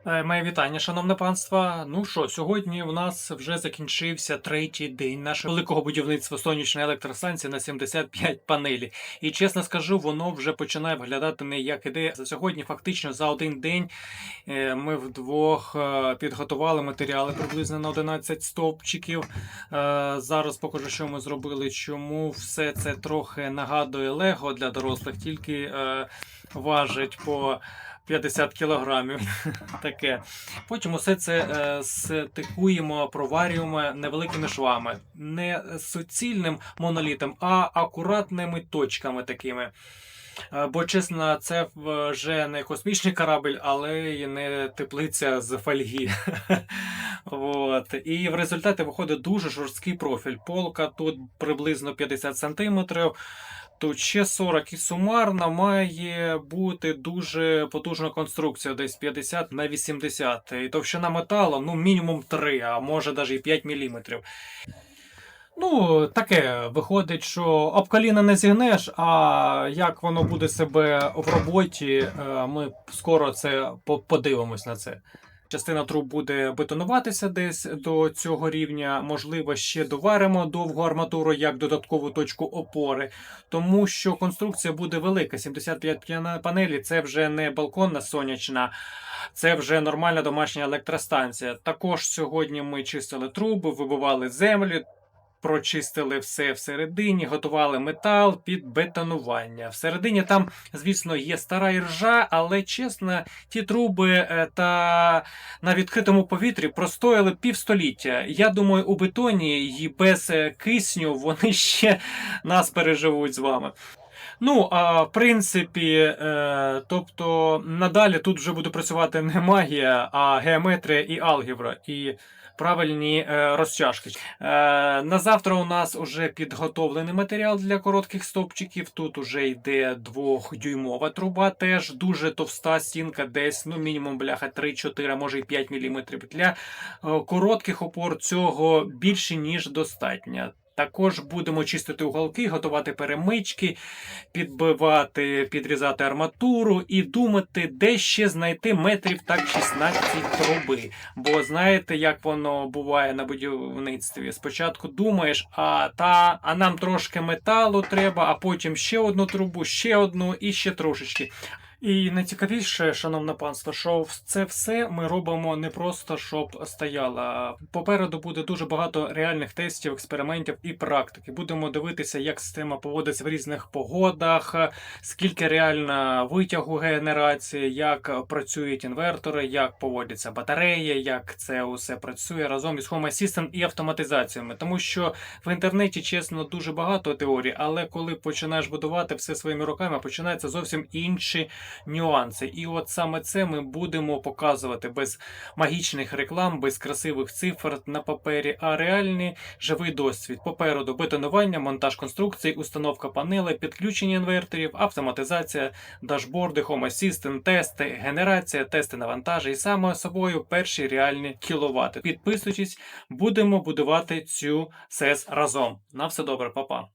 Моє вітання, шановне панство. Ну що, сьогодні у нас вже закінчився третій день нашого великого будівництва сонячної електростанції на 75 панелі. І чесно скажу, воно вже починає виглядати не як ідея. За сьогодні, фактично, за один день ми вдвох підготували матеріали приблизно на 11 стовпчиків. Зараз покажу, що ми зробили. Чому все це трохи нагадує Лего для дорослих, тільки важить по 50 кілограмів. Таке. Потім усе це стикуємо, проварюємо невеликими швами. Не суцільним монолітом, а акуратними точками такими. Бо, чесно, це вже не космічний корабль, але й не теплиця з фольги. От. І в результаті виходить дуже жорсткий профіль. Полка тут приблизно 50 см. Тут ще 40 і сумарно має бути дуже потужна конструкція, десь 50 на 80. І товщина металу, ну, мінімум 3, а може навіть і 5 мм. Ну, таке виходить, що об коліна не зігнеш, а як воно буде себе в роботі, ми скоро це подивимось на це. Частина труб буде бетонуватися десь до цього рівня, можливо, ще доваримо довгу арматуру як додаткову точку опори, тому що конструкція буде велика. 75 панелі – це вже не балконна сонячна, це вже нормальна домашня електростанція. Також сьогодні ми чистили труби, вибивали землю, прочистили все всередині, готували метал під бетонування. Всередині там, звісно, є стара іржа, але, чесно, ті труби та на відкритому повітрі простояли півстоліття. Я думаю, у бетоні і без кисню вони ще нас переживуть з вами. Ну, а в принципі, тобто надалі тут вже буде працювати не магія, а геометрія і алгебра, і правильні розтяжки. На завтра у нас вже підготовлений матеріал для коротких стовпчиків. Тут уже йде 2-дюймова труба, теж дуже товста стінка, десь, ну, мінімум, бляха, 3-4, може і 5 мм. Для коротких опор цього більше, ніж достатньо. Також будемо чистити уголки, готувати перемички, підбивати, підрізати арматуру і думати, де ще знайти метрів так 16 труби. Бо знаєте, як воно буває на будівництві. Спочатку думаєш, а нам трошки металу треба, а потім ще одну трубу, ще одну і ще трошечки. І найцікавіше, шановне панство, що це все ми робимо не просто, щоб стояло. Попереду буде дуже багато реальних тестів, експериментів і практики. Будемо дивитися, як система поводиться в різних погодах, скільки реально витягу генерації, як працюють інвертори, як поводяться батареї, як це усе працює разом із Home Assistant і автоматизаціями. Тому що в інтернеті, чесно, дуже багато теорій, але коли починаєш будувати все своїми руками, починаються зовсім інші нюанси. І от саме це ми будемо показувати без магічних реклам, без красивих цифр на папері, а реальний живий досвід. Попереду бетонування, монтаж конструкцій, установка панелей, підключення інверторів, автоматизація, дашборди, Home Assistant, тести, генерація, тести навантажень і саме собою перші реальні кіловати. Підписуйтесь, будемо будувати цю СЕС разом. На все добре, па-па.